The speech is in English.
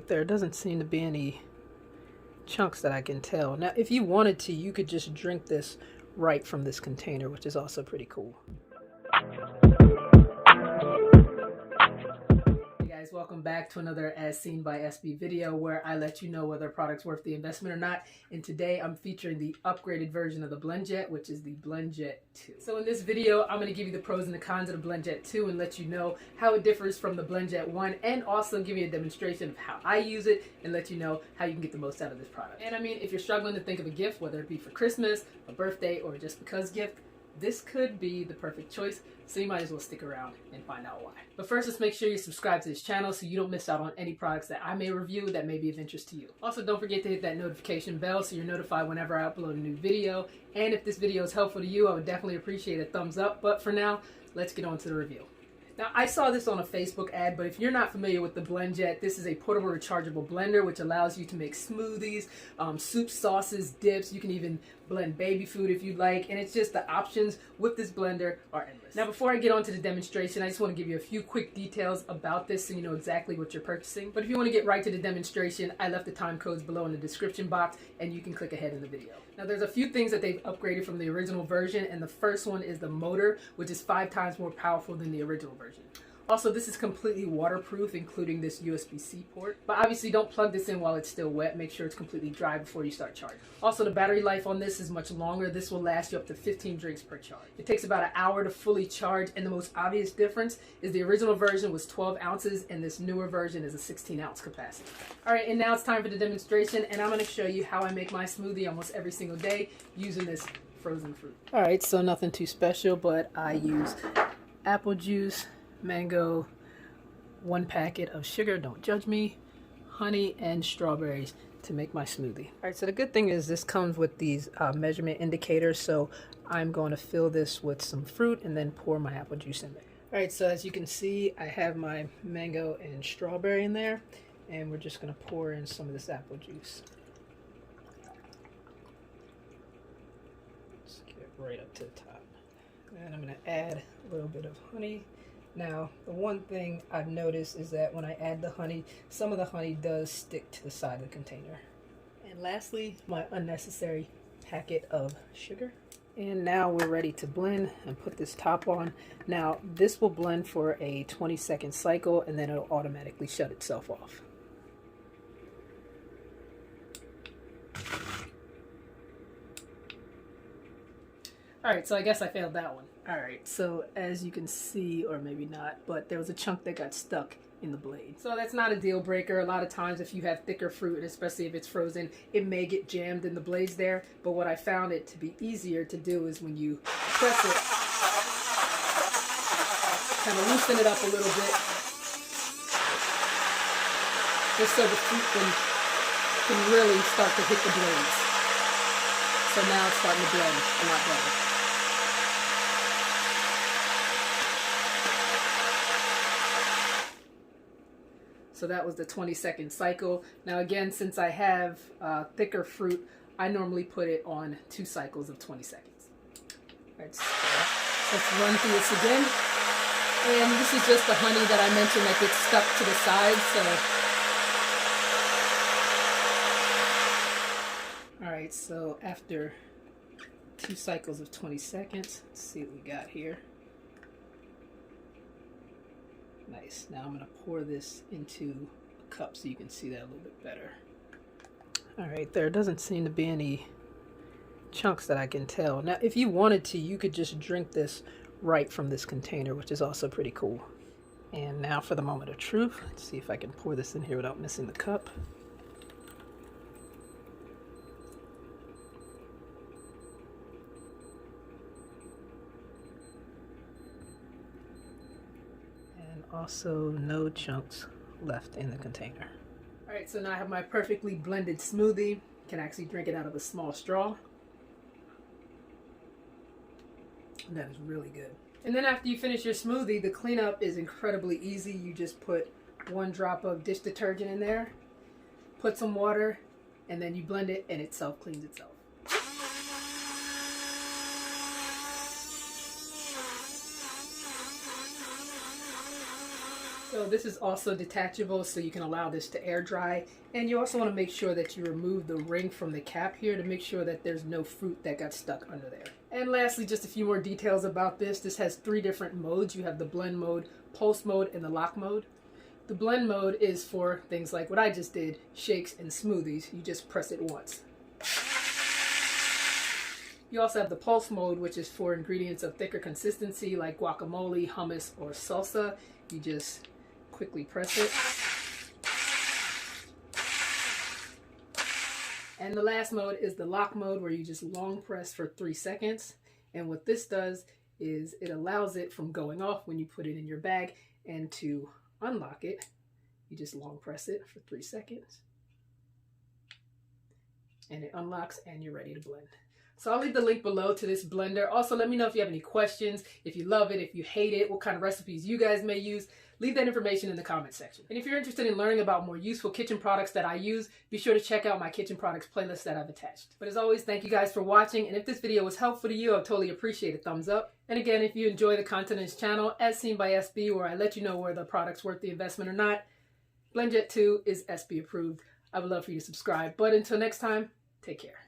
There doesn't seem to be any chunks that I can tell. Now, if you wanted to, you could just drink this right from this container, which is also pretty cool. Hey guys, welcome back to another As Seen by SB video where I let you know whether a product's worth the investment or not. And today I'm featuring the upgraded version of the Blendjet, which is the Blendjet 2. So in this video, I'm going to give you the pros and the cons of the Blendjet 2 and let you know how it differs from the Blendjet 1, and also give you a demonstration of how I use it and let you know how you can get the most out of this product. And I mean, if you're struggling to think of a gift, whether it be for Christmas, a birthday, or just because gift, this could be the perfect choice, so you might as well stick around and find out why. But first, let's make sure you subscribe to this channel so you don't miss out on any products that I may review that may be of interest to you. Also, don't forget to hit that notification bell so you're notified whenever I upload a new video. And if this video is helpful to you, I would definitely appreciate a thumbs up. But for now, let's get on to the review. Now, I saw this on a Facebook ad, but if you're not familiar with the Blendjet, this is a portable rechargeable blender which allows you to make smoothies, soups, sauces, dips. You can even blend baby food if you'd like, and it's just the options with this blender are endless. Now, before I get on to the demonstration, I just want to give you a few quick details about this so you know exactly what you're purchasing. But if you want to get right to the demonstration, I left the time codes below in the description box, and you can click ahead in the video. Now, there's a few things that they've upgraded from the original version, and the first one is the motor, which is 5 times more powerful than the original version. Also, this is completely waterproof, including this USB-C port. But obviously, don't plug this in while it's still wet. Make sure it's completely dry before you start charging. Also, the battery life on this is much longer. This will last you up to 15 drinks per charge. It takes about an hour to fully charge, and the most obvious difference is the original version was 12 ounces, and this newer version is a 16-ounce capacity. All right, and now it's time for the demonstration, and I'm going to show you how I make my smoothie almost every single day using this frozen fruit. All right, so nothing too special, but I use apple juice, mango, 1 packet of sugar, don't judge me, honey, and strawberries to make my smoothie. All right, so the good thing is this comes with these measurement indicators, so I'm going to fill this with some fruit and then pour my apple juice in there. All right, so as you can see, I have my mango and strawberry in there, and we're just going to pour in some of this apple juice. Let's get it right up to the top. And I'm going to add a little bit of honey. Now, the one thing I've noticed is that when I add the honey, some of the honey does stick to the side of the container. And lastly, my unnecessary packet of sugar. And now we're ready to blend and put this top on. Now, this will blend for a 20-second cycle, and then it'll automatically shut itself off. Alright, so I guess I failed that one. Alright, so as you can see, or maybe not, but there was a chunk that got stuck in the blade. So that's not a deal breaker. A lot of times if you have thicker fruit, and especially if it's frozen, it may get jammed in the blades there. But what I found it to be easier to do is when you press it, kind of loosen it up a little bit, just so the fruit can really start to hit the blades. So now it's starting to blend a lot better. So that was the 20-second cycle. Now again, since I have thicker fruit, I normally put it on 2 cycles of 20 seconds. All right, so let's run through this again. And this is just the honey that I mentioned that gets stuck to the side. So, all right, so after 2 cycles of 20 seconds, let's see what we got here. Nice. Now I'm going to pour this into a cup so you can see that a little bit better. All right, there doesn't seem to be any chunks that I can tell. Now, if you wanted to, you could just drink this right from this container, which is also pretty cool. And now for the moment of truth. Let's see if I can pour this in here without missing the cup. Also, no chunks left in the container. All right, so now I have my perfectly blended smoothie. Can actually drink it out of a small straw. And that is really good. And then after you finish your smoothie, the cleanup is incredibly easy. You just put 1 drop of dish detergent in there, put some water, and then you blend it and it self-cleans itself. So this is also detachable, so you can allow this to air dry. And you also want to make sure that you remove the ring from the cap here to make sure that there's no fruit that got stuck under there. And lastly, just a few more details about this. This has 3 different modes. You have the blend mode, pulse mode, and the lock mode. The blend mode is for things like what I just did, shakes and smoothies. You just press it once. You also have the pulse mode, which is for ingredients of thicker consistency like guacamole, hummus, or salsa. You just quickly press it. And the last mode is the lock mode, where you just long press for 3 seconds. And what this does is it allows it from going off when you put it in your bag, and to unlock it, you just long press it for 3 seconds. And it unlocks and you're ready to blend. So I'll leave the link below to this blender. Also, let me know if you have any questions, if you love it, if you hate it, what kind of recipes you guys may use. Leave that information in the comment section. And if you're interested in learning about more useful kitchen products that I use, be sure to check out my kitchen products playlist that I've attached. But as always, thank you guys for watching. And if this video was helpful to you, I'd totally appreciate a thumbs up. And again, if you enjoy the content on this channel, as seen by SB, where I let you know whether the product's worth the investment or not, Blendjet 2 is SB approved. I would love for you to subscribe. But until next time, take care.